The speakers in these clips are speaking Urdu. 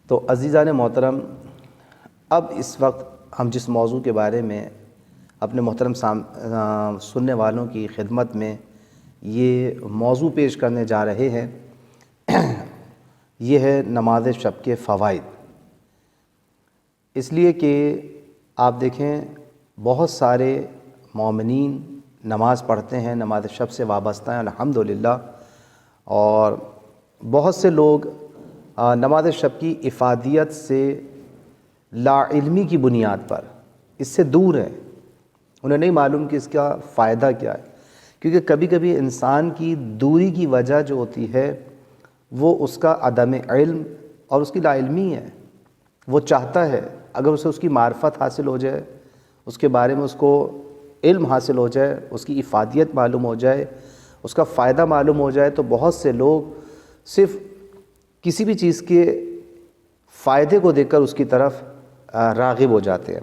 تو عزیزان محترم، اب اس وقت ہم جس موضوع کے بارے میں اپنے محترم سننے والوں کی خدمت میں یہ موضوع پیش کرنے جا رہے ہیں یہ ہے نماز شب کے فوائد۔ اس لیے کہ آپ دیکھیں بہت سارے مومنین نماز پڑھتے ہیں، نماز شب سے وابستہ ہیں الحمدللہ، اور بہت سے لوگ نماز شب کی افادیت سے لا علمی کی بنیاد پر اس سے دور ہیں، انہیں نہیں معلوم کہ اس کا فائدہ کیا ہے، کیونکہ کبھی کبھی انسان کی دوری کی وجہ جو ہوتی ہے وہ اس کا عدم علم اور اس کی لا علمی ہے۔ وہ چاہتا ہے اگر اسے اس کی معرفت حاصل ہو جائے، اس کے بارے میں اس کو علم حاصل ہو جائے، اس کی افادیت معلوم ہو جائے، اس کا فائدہ معلوم ہو جائے، تو بہت سے لوگ صرف کسی بھی چیز کے فائدے کو دیکھ کر اس کی طرف راغب ہو جاتے ہیں۔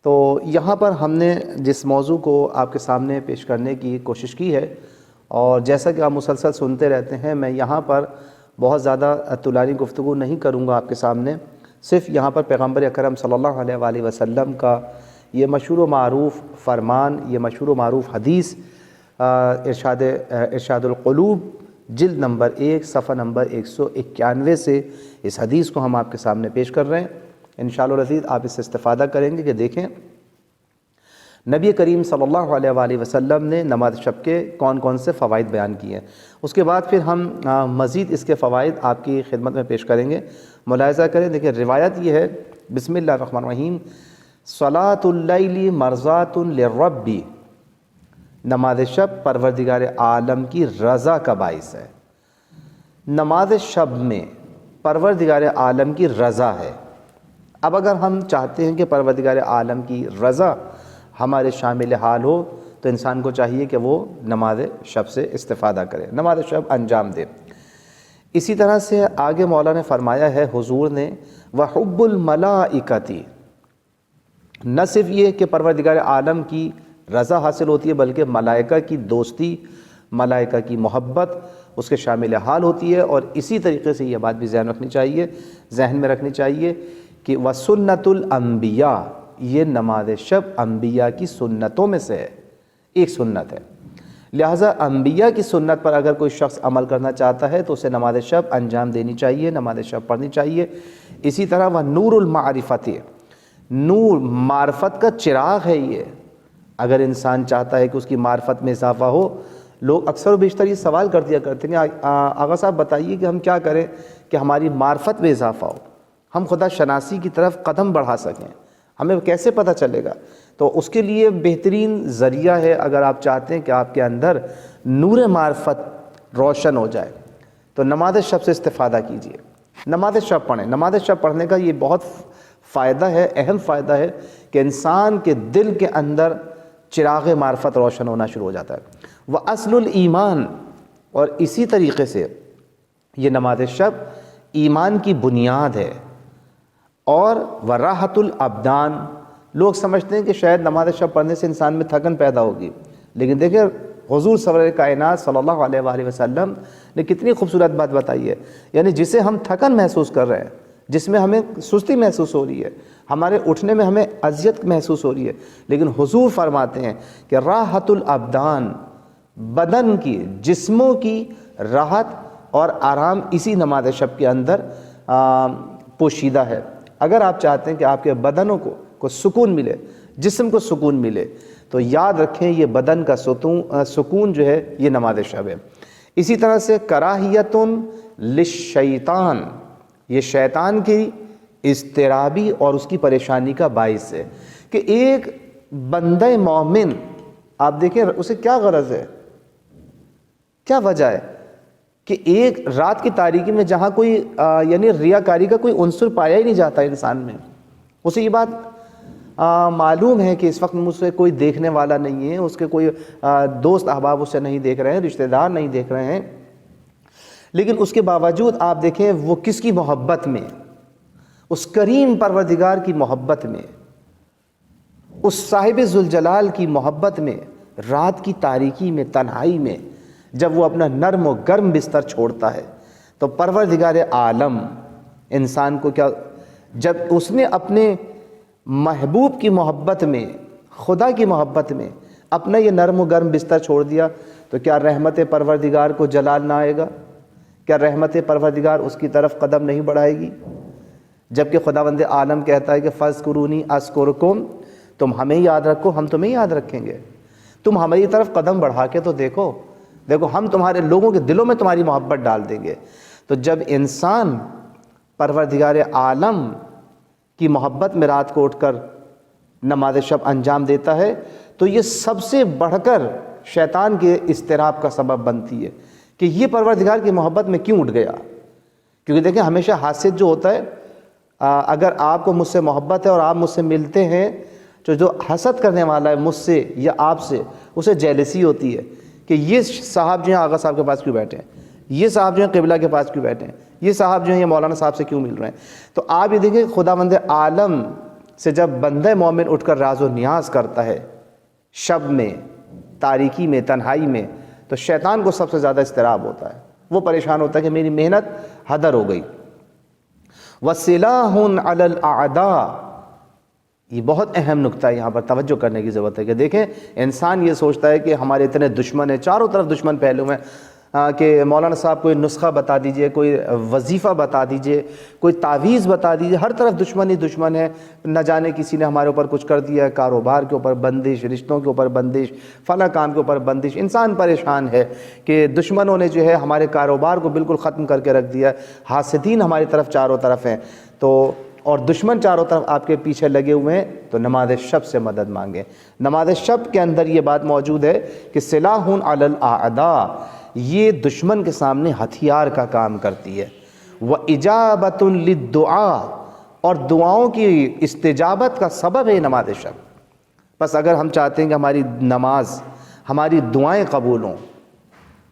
تو یہاں پر ہم نے جس موضوع کو آپ کے سامنے پیش کرنے کی کوشش کی ہے، اور جیسا کہ آپ مسلسل سنتے رہتے ہیں، میں یہاں پر بہت زیادہ طولانی گفتگو نہیں کروں گا آپ کے سامنے، صرف یہاں پر پیغمبر اکرم صلی اللہ علیہ وآلہ وسلم کا یہ مشہور و معروف فرمان، یہ مشہور و معروف حدیث ارشاد القلوب جلد نمبر 1 صفحہ نمبر 191 سے اس حدیث کو ہم آپ کے سامنے پیش کر رہے ہیں۔ انشاءاللہ العزیز آپ اس سے استفادہ کریں گے کہ دیکھیں نبی کریم صلی اللہ علیہ وآلہ وسلم نے نماز شب کے کون کون سے فوائد بیان کیے ہیں۔ اس کے بعد پھر ہم مزید اس کے فوائد آپ کی خدمت میں پیش کریں گے۔ ملاحظہ کریں، دیکھیں روایت یہ ہے، بسم اللہ الرحمن الرحیم، صلاۃ اللیل مرضات للرب، نماز شب پروردگار عالم کی رضا کا باعث ہے۔ نماز شب میں پروردگار عالم کی رضا ہے۔ اب اگر ہم چاہتے ہیں کہ پروردگار عالم کی رضا ہمارے شامل حال ہو تو انسان کو چاہیے کہ وہ نماز شب سے استفادہ کرے، نماز شب انجام دے۔ اسی طرح سے آگے مولا نے فرمایا ہے، حضور نے وَحُبُّ الْمَلَائِكَةِ، نہ صرف یہ کہ پروردگار عالم کی رضا حاصل ہوتی ہے بلکہ ملائکہ کی دوستی، ملائکہ کی محبت اس کے شامل حال ہوتی ہے۔ اور اسی طریقے سے یہ بات بھی ذہن میں رکھنی چاہیے کہ وَسُنَّةُ الْأَنْبِيَاءِ، یہ نماز شب انبیاء کی سنتوں میں سے ہے، ایک سنت ہے۔ لہٰذا انبیاء کی سنت پر اگر کوئی شخص عمل کرنا چاہتا ہے تو اسے نماز شب انجام دینی چاہیے، نماز شب پڑھنی چاہیے۔ اسی طرح وَنُورُ الْمَعْرِفَةِ، نور معرفت کا چراغ ہے یہ۔ اگر انسان چاہتا ہے کہ اس کی معرفت میں اضافہ ہو، لوگ اکثر و بیشتر یہ سوال کر دیا کرتے ہیں، آغا صاحب بتائیے کہ ہم کیا کریں کہ ہماری معرفت میں اضافہ ہو، ہم خدا شناسی کی طرف قدم بڑھا سکیں، ہمیں کیسے پتہ چلے گا؟ تو اس کے لیے بہترین ذریعہ ہے، اگر آپ چاہتے ہیں کہ آپ کے اندر نور معرفت روشن ہو جائے تو نماز شب سے استفادہ کیجیے، نماز شب پڑھیں۔ نماز شب پڑھنے کا یہ بہت فائدہ ہے، اہم فائدہ ہے کہ انسان کے دل کے اندر چراغ معرفت روشن ہونا شروع ہو جاتا ہے۔ وَأَصْلُ الْإِيمَانِ، اور اسی طریقے سے یہ نماز شب ایمان کی بنیاد ہے۔ اور وَرَاحَةُ الْأَبْدَانِ، لوگ سمجھتے ہیں کہ شاید نماز شب پڑھنے سے انسان میں تھکن پیدا ہوگی، لیکن دیکھیں حضور سرور کائنات صلی اللہ علیہ وآلہ وسلم نے کتنی خوبصورت بات بتائی ہے، یعنی جسے ہم تھکن محسوس کر رہے ہیں، جس میں ہمیں سستی محسوس ہو رہی ہے، ہمارے اٹھنے میں ہمیں اذیت محسوس ہو رہی ہے، لیکن حضور فرماتے ہیں کہ راحت الابدان، بدن کی، جسموں کی راحت اور آرام اسی نماز شب کے اندر پوشیدہ ہے۔ اگر آپ چاہتے ہیں کہ آپ کے بدنوں کو سکون ملے، جسم کو سکون ملے، تو یاد رکھیں یہ بدن کا سکون جو ہے یہ نماز شب ہے۔ اسی طرح سے کراہیت للشیطان، یہ شیطان کی اضطرابی اور اس کی پریشانی کا باعث ہے کہ ایک بندہ مومن، آپ دیکھیں اسے کیا غرض ہے، کیا وجہ ہے کہ ایک رات کی تاریکی میں جہاں کوئی یعنی ریاکاری کا کوئی عنصر پایا ہی نہیں جاتا انسان میں، اسے یہ بات معلوم ہے کہ اس وقت مجھ سے کوئی دیکھنے والا نہیں ہے، اس کے کوئی دوست احباب اسے نہیں دیکھ رہے ہیں، رشتہ دار نہیں دیکھ رہے ہیں، لیکن اس کے باوجود آپ دیکھیں وہ کس کی محبت میں، اس کریم پروردگار کی محبت میں، اس صاحب ذوالجلال کی محبت میں، رات کی تاریکی میں، تنہائی میں جب وہ اپنا نرم و گرم بستر چھوڑتا ہے تو پروردگار عالم انسان کو کیا، جب اس نے اپنے محبوب کی محبت میں، خدا کی محبت میں اپنا یہ نرم و گرم بستر چھوڑ دیا تو کیا رحمت پروردگار کو جلال نہ آئے گا؟ کیا رحمت پروردگار اس کی طرف قدم نہیں بڑھائے گی؟ جبکہ خداوند عالم کہتا ہے کہ فاذکرونی اذکرکم، تم ہمیں یاد رکھو ہم تمہیں یاد رکھیں گے، تم ہماری طرف قدم بڑھا کے تو دیکھو ہم تمہارے لوگوں کے دلوں میں تمہاری محبت ڈال دیں گے۔ تو جب انسان پروردگار عالم کی محبت میں رات کو اٹھ کر نماز شب انجام دیتا ہے تو یہ سب سے بڑھ کر شیطان کے اضطراب کا سبب بنتی ہے کہ یہ پروردگار کی محبت میں کیوں اٹھ گیا۔ کیونکہ دیکھیں ہمیشہ حاسد جو ہوتا ہے، اگر آپ کو مجھ سے محبت ہے اور آپ مجھ سے ملتے ہیں، تو جو حسد کرنے والا ہے مجھ سے یا آپ سے، اسے جیلسی ہوتی ہے کہ یہ صاحب جو ہیں آغا صاحب کے پاس کیوں بیٹھے ہیں، یہ صاحب جو ہیں قبلہ کے پاس کیوں بیٹھے ہیں، یہ صاحب جو ہیں یہ مولانا صاحب سے کیوں مل رہے ہیں۔ تو آپ یہ دیکھیں خداوند عالم سے جب بندہ مومن اٹھ کر راز و نیاز کرتا ہے شب میں، تاریکی میں، تنہائی میں، تو شیطان کو سب سے زیادہ اضطراب ہوتا ہے، وہ پریشان ہوتا ہے کہ میری محنت ہدر ہو گئی۔ وَسِلَاهٌ عَلَى الْأَعْدَاءِ، یہ بہت اہم نکتہ ہے، یہاں پر توجہ کرنے کی ضرورت ہے کہ دیکھیں انسان یہ سوچتا ہے کہ ہمارے اتنے دشمن ہیں، چاروں طرف دشمن پھیلے ہوئے ہیں کہ مولانا صاحب کوئی نسخہ بتا دیجئے، کوئی وظیفہ بتا دیجئے، کوئی تعویذ بتا دیجئے، ہر طرف دشمن ہی دشمن ہے، نہ جانے کسی نے ہمارے اوپر کچھ کر دیا ہے، کاروبار کے اوپر بندش، رشتوں کے اوپر بندش، فلاں کام کے اوپر بندش۔ انسان پریشان ہے کہ دشمنوں نے جو ہے ہمارے کاروبار کو بالکل ختم کر کے رکھ دیا، حاسدین ہماری طرف چاروں طرف ہیں، تو اور دشمن چاروں طرف آپ کے پیچھے لگے ہوئے ہیں، تو نماز شب سے مدد مانگیں۔ نماز شب کے اندر یہ بات موجود ہے کہ سلاح علی الاعداء، یہ دشمن کے سامنے ہتھیار کا کام کرتی ہے۔ وَإِجَابَةٌ لِلدُّعَاء، اور دعاؤں کی استجابت کا سبب ہے نماز شب۔ بس اگر ہم چاہتے ہیں کہ ہماری نماز، ہماری دعائیں قبول ہوں،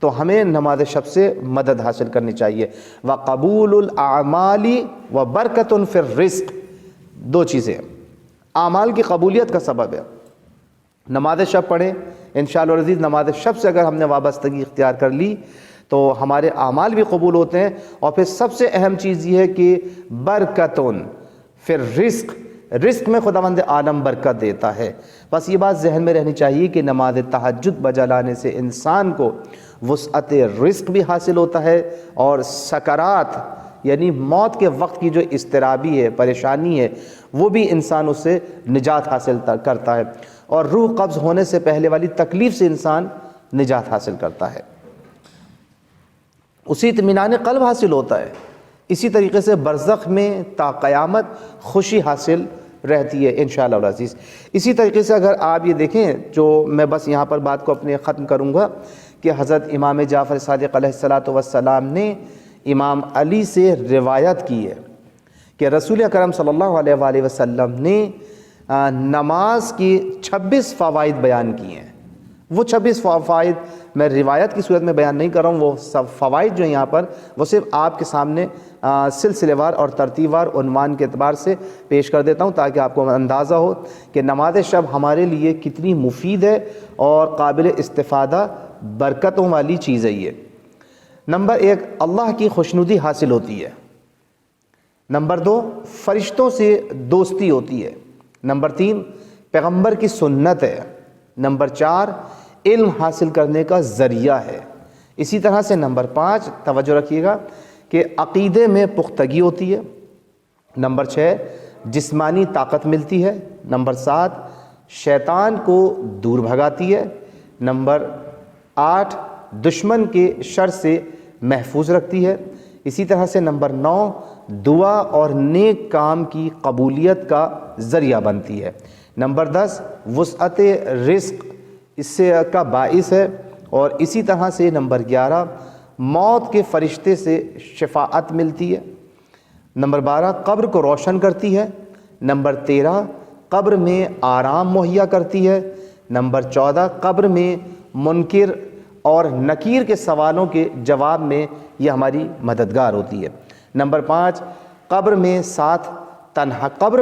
تو ہمیں نماز شب سے مدد حاصل کرنی چاہیے۔ وَقَبُولُ الْأَعْمَالِ وَبَرْكَةٌ فِي الرِّزْقِ، دو چیزیں اعمال کی قبولیت کا سبب ہے۔ نماز شب پڑھیں انشاءاللہ العزیز، نماز شب سے اگر ہم نے وابستگی اختیار کر لی تو ہمارے اعمال بھی قبول ہوتے ہیں، اور پھر سب سے اہم چیز یہ ہے کہ برکتٌ فی الرزق، رزق میں خداوند عالم برکت دیتا ہے۔ بس یہ بات ذہن میں رہنی چاہیے کہ نماز تہجد بجا لانے سے انسان کو وسعت رزق بھی حاصل ہوتا ہے، اور سکرات یعنی موت کے وقت کی جو اضطرابی ہے، پریشانی ہے، وہ بھی انسان اس سے نجات حاصل کرتا ہے، اور روح قبض ہونے سے پہلے والی تکلیف سے انسان نجات حاصل کرتا ہے، اسی اطمینان قلب حاصل ہوتا ہے۔ اسی طریقے سے برزخ میں تا قیامت خوشی حاصل رہتی ہے انشاءاللہ العزیز۔ اسی طریقے سے اگر آپ یہ دیکھیں، جو میں بس یہاں پر بات کو اپنے ختم کروں گا کہ حضرت امام جعفر صادق علیہ السلام نے امام علی سے روایت کی ہے کہ رسول اکرم صلی اللہ علیہ وآلہ وسلم نے نماز کی 26 فوائد بیان کیے ہیں۔ وہ 26 فوائد میں روایت کی صورت میں بیان نہیں کر رہا ہوں، وہ سب فوائد جو ہیں یہاں پر وہ صرف آپ کے سامنے سلسلے وار اور ترتیب وار عنوان کے اعتبار سے پیش کر دیتا ہوں تاکہ آپ کو اندازہ ہو کہ نماز شب ہمارے لیے کتنی مفید ہے اور قابل استفادہ برکتوں والی چیز ہے۔ یہ نمبر 1، اللہ کی خوشنودی حاصل ہوتی ہے۔ نمبر 2، فرشتوں سے دوستی ہوتی ہے۔ نمبر 3، پیغمبر کی سنت ہے۔ نمبر 4، علم حاصل کرنے کا ذریعہ ہے۔ اسی طرح سے نمبر 5، توجہ رکھیے گا کہ عقیدے میں پختگی ہوتی ہے۔ نمبر 6، جسمانی طاقت ملتی ہے۔ نمبر 7، شیطان کو دور بھگاتی ہے۔ نمبر 8، دشمن کے شر سے محفوظ رکھتی ہے۔ اسی طرح سے نمبر 9، دعا اور نیک کام کی قبولیت کا ذریعہ بنتی ہے۔ نمبر 10، وسعت رزق اس سے کا باعث ہے۔ اور اسی طرح سے نمبر 11، موت کے فرشتے سے شفاعت ملتی ہے۔ نمبر 12، قبر کو روشن کرتی ہے۔ نمبر 13، قبر میں آرام مہیا کرتی ہے۔ نمبر 14، قبر میں منکر اور نکیر کے سوالوں کے جواب میں یہ ہماری مددگار ہوتی ہے۔ نمبر 5، قبر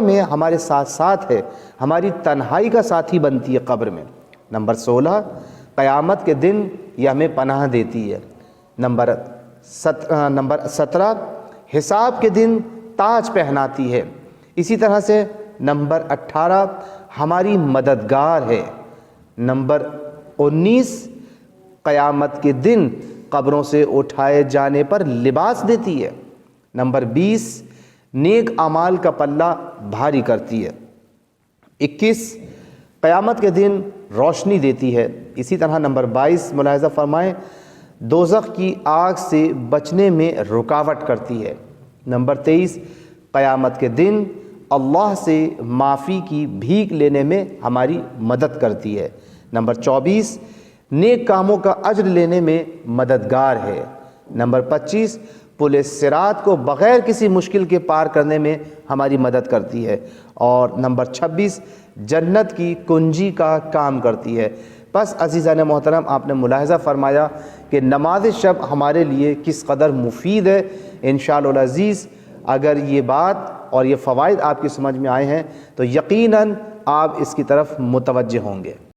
میں ہمارے ساتھ ساتھ ہے، ہماری تنہائی کا ساتھی بنتی ہے قبر میں۔ نمبر 16، قیامت کے دن یہ ہمیں پناہ دیتی ہے۔ نمبر 17، حساب کے دن تاج پہناتی ہے۔ اسی طرح سے نمبر 18 ہماری مددگار ہے۔ نمبر 19 قیامت کے دن قبروں سے اٹھائے جانے پر لباس دیتی ہے۔ نمبر 20 نیک اعمال کا پلہ بھاری کرتی ہے۔ 21 قیامت کے دن روشنی دیتی ہے۔ اسی طرح نمبر 22 ملاحظہ فرمائیں دوزخ کی آگ سے بچنے میں رکاوٹ کرتی ہے۔ نمبر 23 قیامت کے دن اللہ سے معافی کی بھیک لینے میں ہماری مدد کرتی ہے۔ نمبر 24 نیک کاموں کا اجر لینے میں مددگار ہے۔ نمبر 25 پل صراط کو بغیر کسی مشکل کے پار کرنے میں ہماری مدد کرتی ہے۔ اور نمبر 26 جنت کی کنجی کا کام کرتی ہے۔ بس عزیزان محترم آپ نے ملاحظہ فرمایا کہ نماز شب ہمارے لیے کس قدر مفید ہے۔ انشاءاللہ العزیز اگر یہ بات اور یہ فوائد آپ کی سمجھ میں آئے ہیں تو یقیناً آپ اس کی طرف متوجہ ہوں گے۔